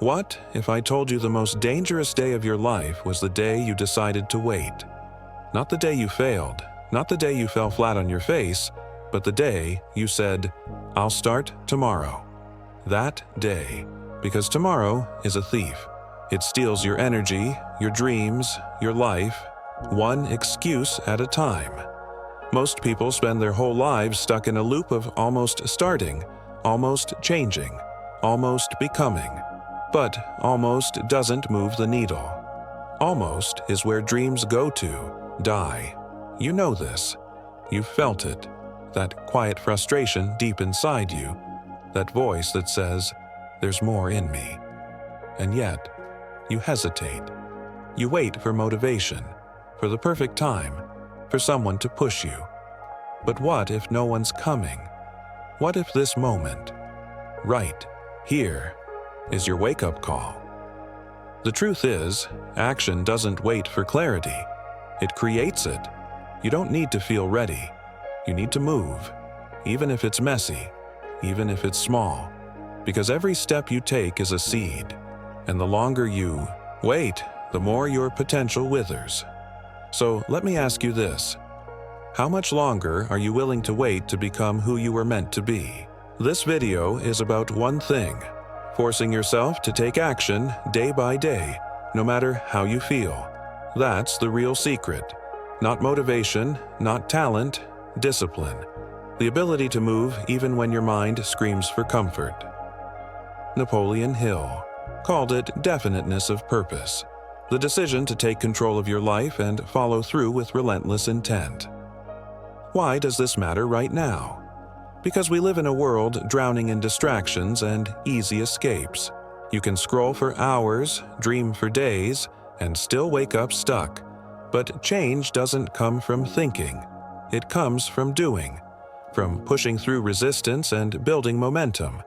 What if I told you the most dangerous day of your life was the day you decided to wait? Not the day you failed, not the day you fell flat on your face, but the day you said, "I'll start tomorrow." That day, because tomorrow is a thief. It steals your energy, your dreams, your life, one excuse at a time. Most people spend their whole lives stuck in a loop of almost starting, almost changing, almost becoming. But almost doesn't move the needle. Almost is where dreams go to die. You know this. You've felt it. That quiet frustration deep inside you. That voice that says, "There's more in me." And yet, you hesitate. You wait for motivation, for the perfect time, for someone to push you. But what if no one's coming? What if this moment, right here, is your wake-up call? The truth is, action doesn't wait for clarity. It creates it. You don't need to feel ready. You need to move, even if it's messy, even if it's small, because every step you take is a seed, and the longer you wait, the more your potential withers. So let me ask you this. How much longer are you willing to wait to become who you were meant to be? This video is about one thing: forcing yourself to take action day by day, no matter how you feel. That's the real secret. Not motivation, not talent, discipline. The ability to move even when your mind screams for comfort. Napoleon Hill called it definiteness of purpose, the decision to take control of your life and follow through with relentless intent. Why does this matter right now? Because we live in a world drowning in distractions and easy escapes. You can scroll for hours, dream for days, and still wake up stuck. But change doesn't come from thinking. It comes from doing, from pushing through resistance and building momentum,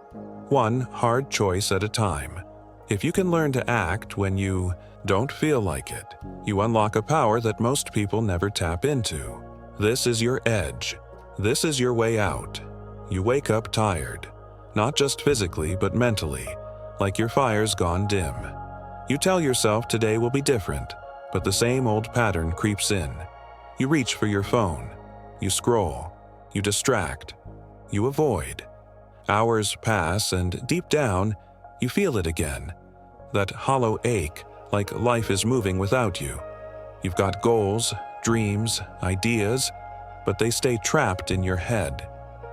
one hard choice at a time. If you can learn to act when you don't feel like it, you unlock a power that most people never tap into. This is your edge. This is your way out. You wake up tired, not just physically but mentally, like your fire's gone dim. You tell yourself today will be different, but the same old pattern creeps in. You reach for your phone. You scroll. You distract. You avoid. Hours pass and deep down, you feel it again. That hollow ache, like life is moving without you. You've got goals, dreams, ideas, but they stay trapped in your head.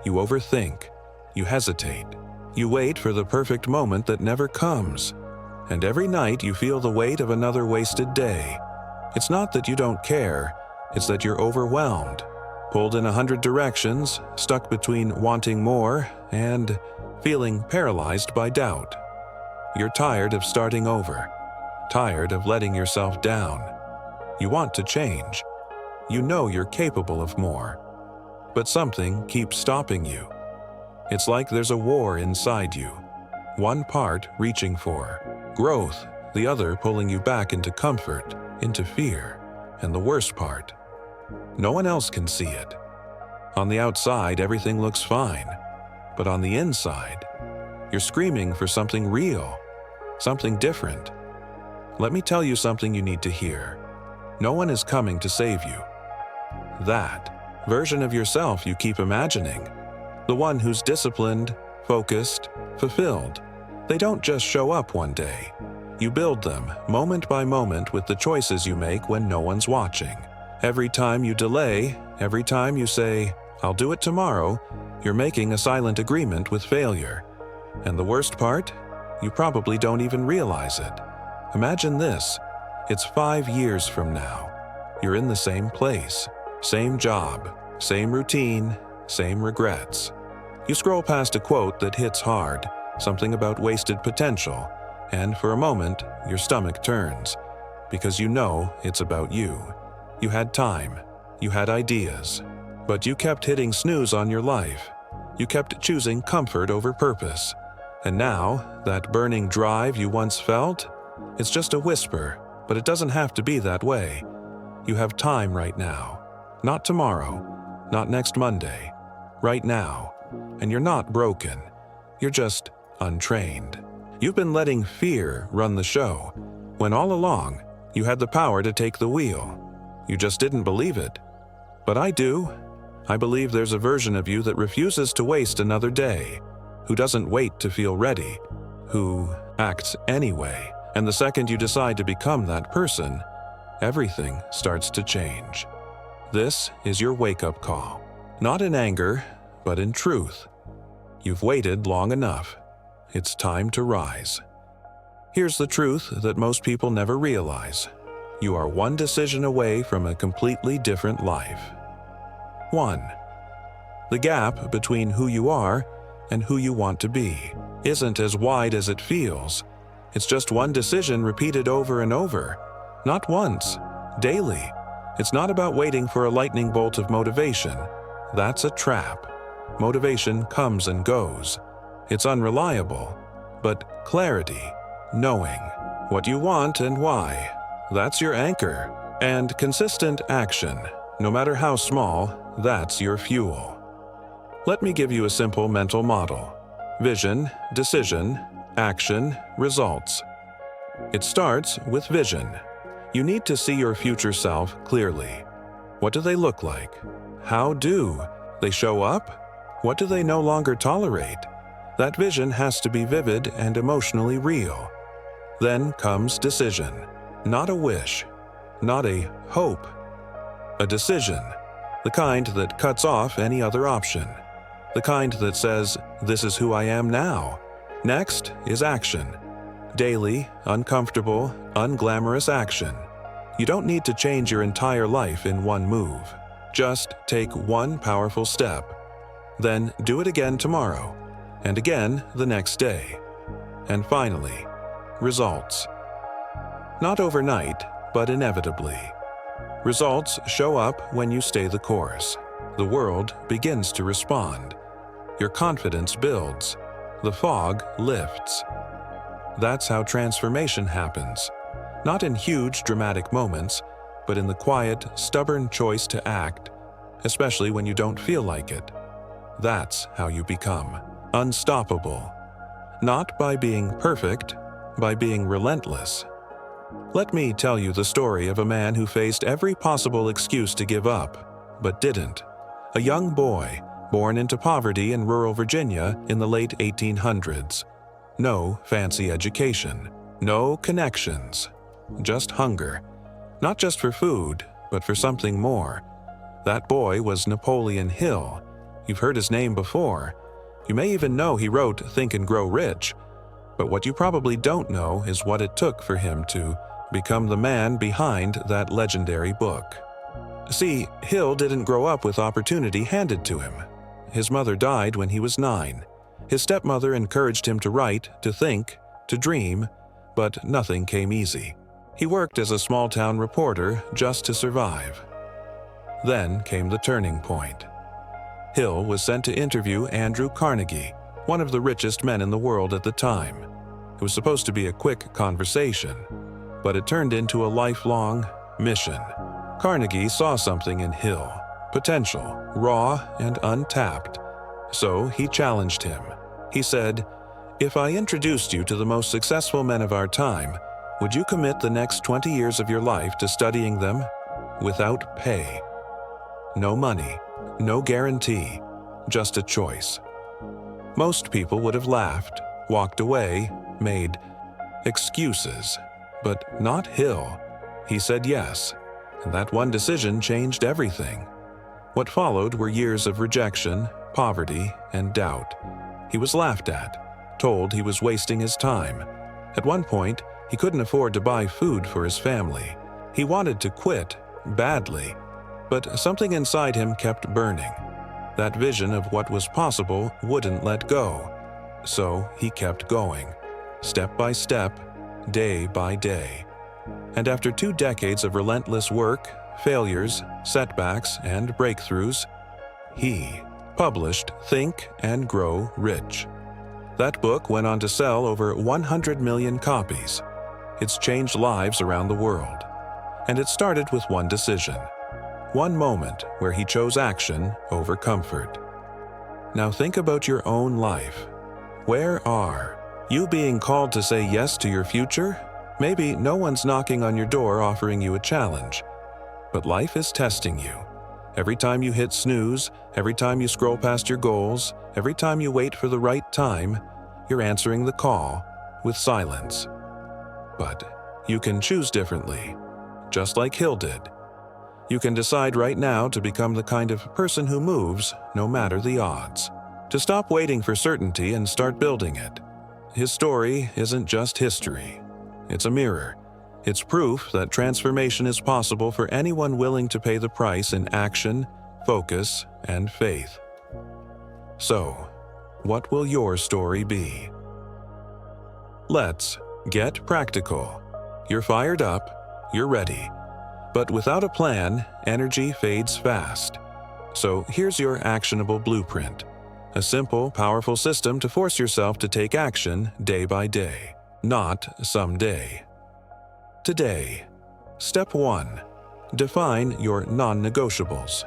You overthink. You hesitate. You wait for the perfect moment that never comes. And every night you feel the weight of another wasted day. It's not that you don't care, it's that you're overwhelmed, pulled in 100 directions, stuck between wanting more and feeling paralyzed by doubt. You're tired of starting over, tired of letting yourself down. You want to change. You know you're capable of more. But something keeps stopping you. It's like there's a war inside you. One part reaching for growth, the other pulling you back into comfort, into fear. And the worst part, no one else can see it. On the outside, everything looks fine. But on the inside, you're screaming for something real, something different. Let me tell you something you need to hear. No one is coming to save you. That version of yourself you keep imagining, the one who's disciplined, focused, fulfilled, they don't just show up one day. You build them moment by moment with the choices you make when no one's watching. Every time you delay, every time you say, "I'll do it tomorrow," you're making a silent agreement with failure. And the worst part? You probably don't even realize it. Imagine this. It's 5 years from now. You're in the same place, same job, same routine, same regrets. You scroll past a quote that hits hard, something about wasted potential, and for a moment, your stomach turns, because you know it's about you. You had time, you had ideas, but you kept hitting snooze on your life. You kept choosing comfort over purpose. And now, that burning drive you once felt, it's just a whisper, but it doesn't have to be that way. You have time right now. Not tomorrow, not next Monday. Right now. And you're not broken. You're just untrained. You've been letting fear run the show, when all along, you had the power to take the wheel. You just didn't believe it. But I do. I believe there's a version of you that refuses to waste another day, who doesn't wait to feel ready, who acts anyway. And the second you decide to become that person, everything starts to change. This is your wake-up call. Not in anger, but in truth. You've waited long enough. It's time to rise. Here's the truth that most people never realize. You are one decision away from a completely different life. 1. The gap between who you are and who you want to be isn't as wide as it feels. It's just one decision repeated over and over. Not once, daily. It's not about waiting for a lightning bolt of motivation. That's a trap. Motivation comes and goes. It's unreliable. But clarity, knowing what you want and why, that's your anchor. And consistent action, no matter how small, that's your fuel. Let me give you a simple mental model. Vision, decision, action, results. It starts with vision. You need to see your future self clearly. What do they look like? How do they show up? What do they no longer tolerate? That vision has to be vivid and emotionally real. Then comes decision. Not a wish, not a hope. A decision. The kind that cuts off any other option. The kind that says, this is who I am now. Next is action. Daily, uncomfortable, unglamorous action. You don't need to change your entire life in one move. Just take one powerful step. Then do it again tomorrow, and again the next day. And finally, results. Not overnight, but inevitably. Results show up when you stay the course. The world begins to respond. Your confidence builds. The fog lifts. That's how transformation happens. Not in huge, dramatic moments, but in the quiet, stubborn choice to act, especially when you don't feel like it. That's how you become unstoppable. Not by being perfect, by being relentless. Let me tell you the story of a man who faced every possible excuse to give up, but didn't. A young boy, born into poverty in rural Virginia in the late 1800s. No fancy education, no connections, just hunger. Not just for food, but for something more. That boy was Napoleon Hill. You've heard his name before. You may even know he wrote Think and Grow Rich. But what you probably don't know is what it took for him to become the man behind that legendary book. See, Hill didn't grow up with opportunity handed to him. His mother died when he was 9. His stepmother encouraged him to write, to think, to dream, but nothing came easy. He worked as a small-town reporter just to survive. Then came the turning point. Hill was sent to interview Andrew Carnegie, one of the richest men in the world at the time. It was supposed to be a quick conversation, but it turned into a lifelong mission. Carnegie saw something in Hill, potential, raw and untapped. So he challenged him. He said, "If I introduced you to the most successful men of our time, would you commit the next 20 years of your life to studying them without pay? No money, no guarantee, just a choice." Most people would have laughed, walked away, made excuses, but not Hill. He said yes, and that one decision changed everything. What followed were years of rejection, poverty, and doubt. He was laughed at, told he was wasting his time. At one point, he couldn't afford to buy food for his family. He wanted to quit, badly, but something inside him kept burning. That vision of what was possible wouldn't let go. So he kept going, step by step, day by day. And after 2 decades of relentless work, failures, setbacks, and breakthroughs, he published Think and Grow Rich. That book went on to sell over 100 million copies. It's changed lives around the world. And it started with one decision. One moment where he chose action over comfort. Now think about your own life. Where are You being called to say yes to your future? Maybe no one's knocking on your door offering you a challenge, but life is testing you. Every time you hit snooze, every time you scroll past your goals, every time you wait for the right time, you're answering the call with silence. But you can choose differently, just like Hill did. You can decide right now to become the kind of person who moves no matter the odds. To stop waiting for certainty and start building it. His story isn't just history. It's a mirror. It's proof that transformation is possible for anyone willing to pay the price in action, focus, and faith. So, what will your story be? Let's get practical. You're fired up, you're ready. But without a plan, energy fades fast. So here's your actionable blueprint. A simple, powerful system to force yourself to take action day by day, not someday. Today. Step 1. Define your non-negotiables.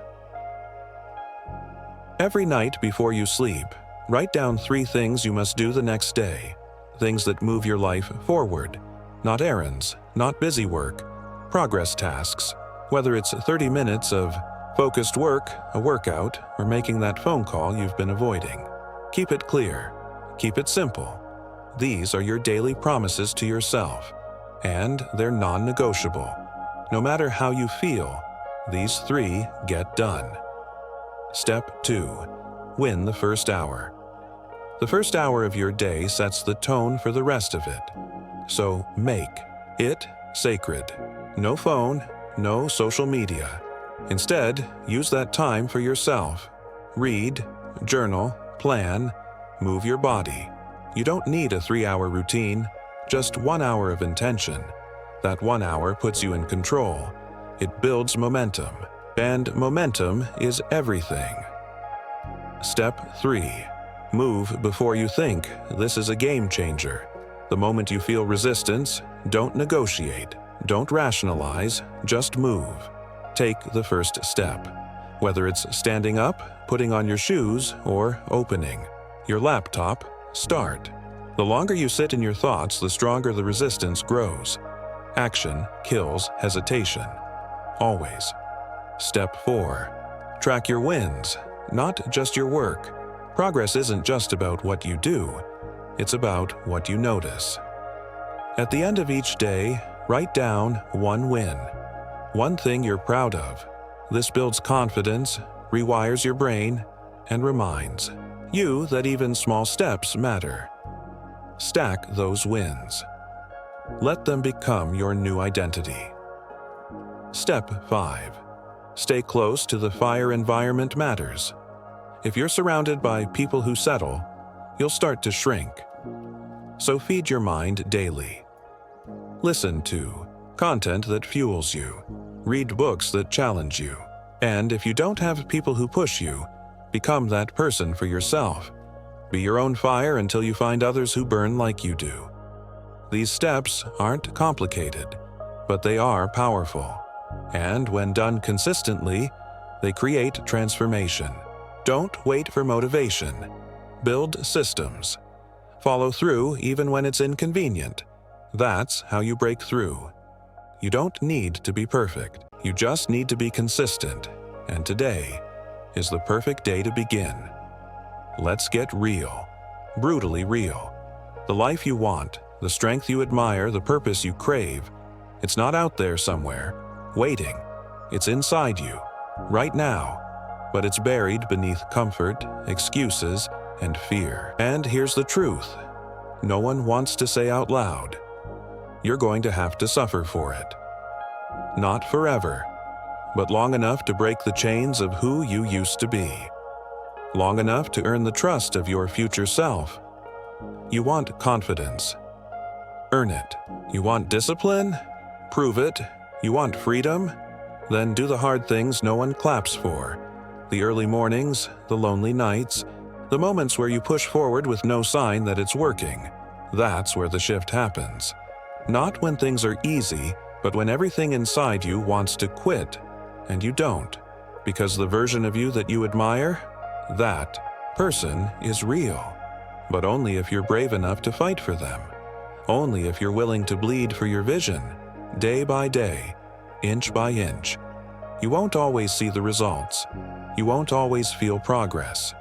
Every night before you sleep, write down 3 things you must do the next day. Things that move your life forward. Not errands, not busy work. Progress tasks. Whether it's 30 minutes of focused work, a workout, or making that phone call you've been avoiding. Keep it clear. Keep it simple. These are your daily promises to yourself, and they're non-negotiable. No matter how you feel, these 3 get done. Step 2. Win the first hour. The first hour of your day sets the tone for the rest of it. So make it sacred. No phone, no social media. Instead, use that time for yourself. Read, journal, plan, move your body. You don't need a 3-hour routine, just 1 hour of intention. That 1 hour puts you in control. It builds momentum, and momentum is everything. Step 3. Move before you think. This is a game changer. The moment you feel resistance, don't negotiate, don't rationalize, just move. Take the first step. Whether it's standing up, putting on your shoes, or opening your laptop, start. The longer you sit in your thoughts, the stronger the resistance grows. Action kills hesitation. Always. Step 4. Track your wins, not just your work. Progress isn't just about what you do, it's about what you notice. At the end of each day, write down 1 win. 1 thing you're proud of. This builds confidence, rewires your brain, and reminds you that even small steps matter. Stack those wins. Let them become your new identity. Step 5. Stay close to the fire. Environment matters. If you're surrounded by people who settle, you'll start to shrink. So feed your mind daily. Listen to content that fuels you. Read books that challenge you. And if you don't have people who push you, become that person for yourself. Be your own fire until you find others who burn like you do. These steps aren't complicated, but they are powerful. And when done consistently, they create transformation. Don't wait for motivation. Build systems. Follow through even when it's inconvenient. That's how you break through. You don't need to be perfect. You just need to be consistent. And today is the perfect day to begin. Let's get real. Brutally real. The life you want, the strength you admire, the purpose you crave, it's not out there somewhere, waiting. It's inside you, right now. But it's buried beneath comfort, excuses, and fear. And here's the truth. No one wants to say out loud. You're going to have to suffer for it. Not forever, but long enough to break the chains of who you used to be. Long enough to earn the trust of your future self. You want confidence. Earn it. You want discipline? Prove it. You want freedom? Then do the hard things no one claps for. The early mornings, the lonely nights, the moments where you push forward with no sign that it's working. That's where the shift happens. Not when things are easy, but when everything inside you wants to quit, and you don't, because the version of you that you admire, that person is real. but only if you're brave enough to fight for them. Only if you're willing to bleed for your vision, day by day, inch by inch. You won't always see the results. You won't always feel progress.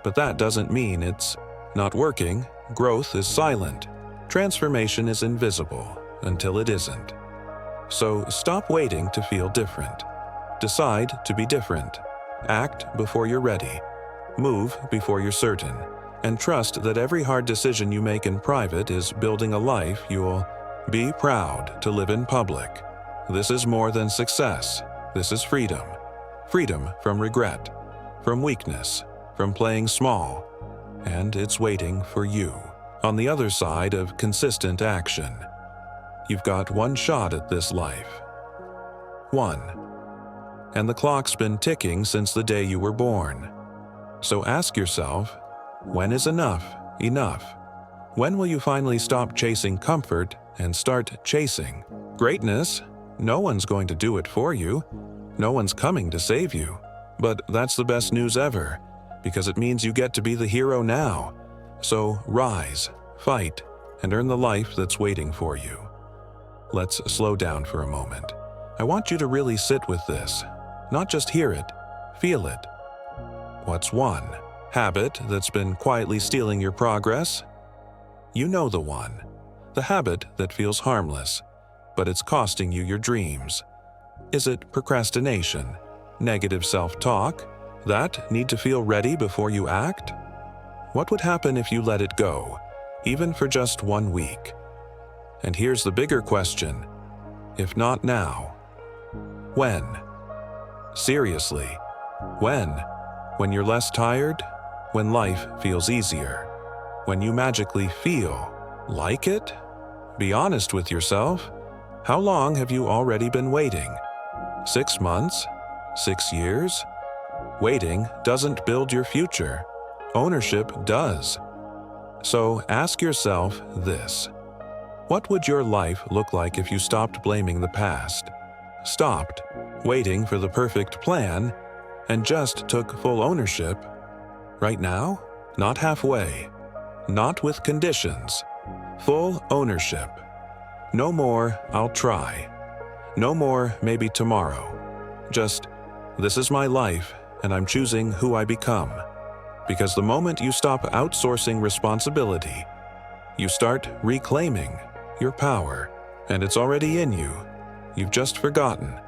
But that doesn't mean it's not working. Growth is silent. Transformation is invisible until it isn't. So stop waiting to feel different. Decide to be different. Act before you're ready. Move before you're certain. And trust that every hard decision you make in private is building a life you'll be proud to live in public. This is more than success. This is freedom. Freedom from regret, from weakness, from playing small. And it's waiting for you on the other side of consistent action. You've got one shot at this life. One. And the clock's been ticking since the day you were born. So ask yourself, when is enough enough? When will you finally stop chasing comfort and start chasing greatness? No one's going to do it for you. No one's coming to save you. But that's the best news ever, because it means you get to be the hero now. So rise, fight, and earn the life that's waiting for you. Let's slow down for a moment. I want you to really sit with this, not just hear it, feel it. What's one habit that's been quietly stealing your progress? You know the one. The habit that feels harmless, but it's costing you your dreams. Is it procrastination? Negative self-talk? That need to feel ready before you act? What would happen if you let it go, even for just 1 week? And here's the bigger question. If not now, when? Seriously, when? When you're less tired? When life feels easier? When you magically feel like it? Be honest with yourself. How long have you already been waiting? 6 months? 6 years? Waiting doesn't build your future. Ownership does. So ask yourself this. What would your life look like if you stopped blaming the past, stopped waiting for the perfect plan, and just took full ownership? Right now? Not halfway. Not with conditions. Full ownership. No more, I'll try. No more, maybe tomorrow. Just, this is my life, and I'm choosing who I become. Because the moment you stop outsourcing responsibility, you start reclaiming your power, and it's already in you. You've just forgotten,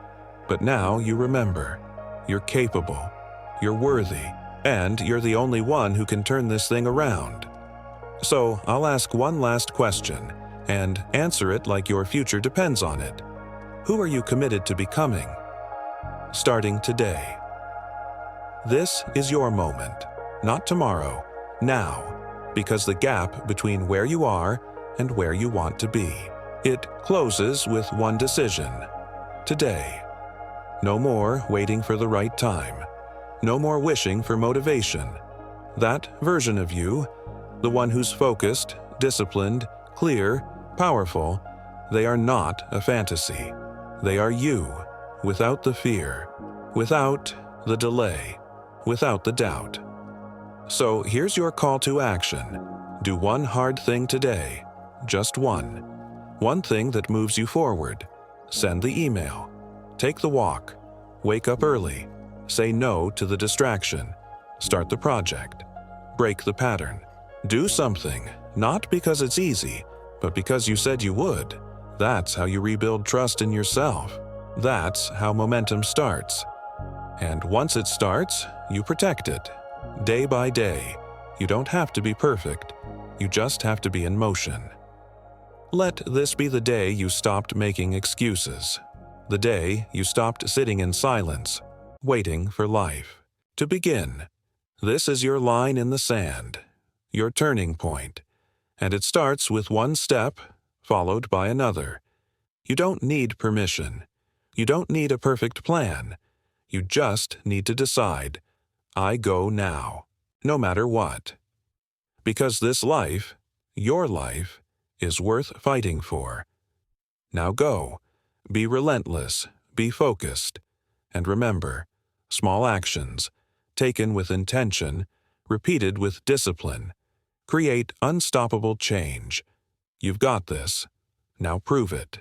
but now you remember. You're capable, you're worthy, and you're the only one who can turn this thing around. So I'll ask one last question, and answer it like your future depends on it. Who are you committed to becoming? Starting today. This is your moment, not tomorrow, now, because the gap between where you are and where you want to be, it closes with one decision. Today. No more waiting for the right time. No more wishing for motivation. That version of you, the one who's focused, disciplined, clear, powerful, they are not a fantasy. They are you, without the fear, without the delay, without the doubt. So here's your call to action. Do one hard thing today. Just one. One thing that moves you forward. Send the email. Take the walk. Wake up early. Say no to the distraction. Start the project. Break the pattern. Do something, not because it's easy, but because you said you would. That's how you rebuild trust in yourself. That's how momentum starts. And once it starts, you protect it. Day by day. You don't have to be perfect. You just have to be in motion. Let this be the day you stopped making excuses. The day you stopped sitting in silence, waiting for life to begin. This is your line in the sand, your turning point, and it starts with one step, followed by another. You don't need permission. You don't need a perfect plan. You just need to decide, I go now, no matter what. Because this life, your life, is worth fighting for. Now go. Be relentless. Be focused. And remember, small actions, taken with intention, repeated with discipline, Create unstoppable change. You've got this. Now prove it.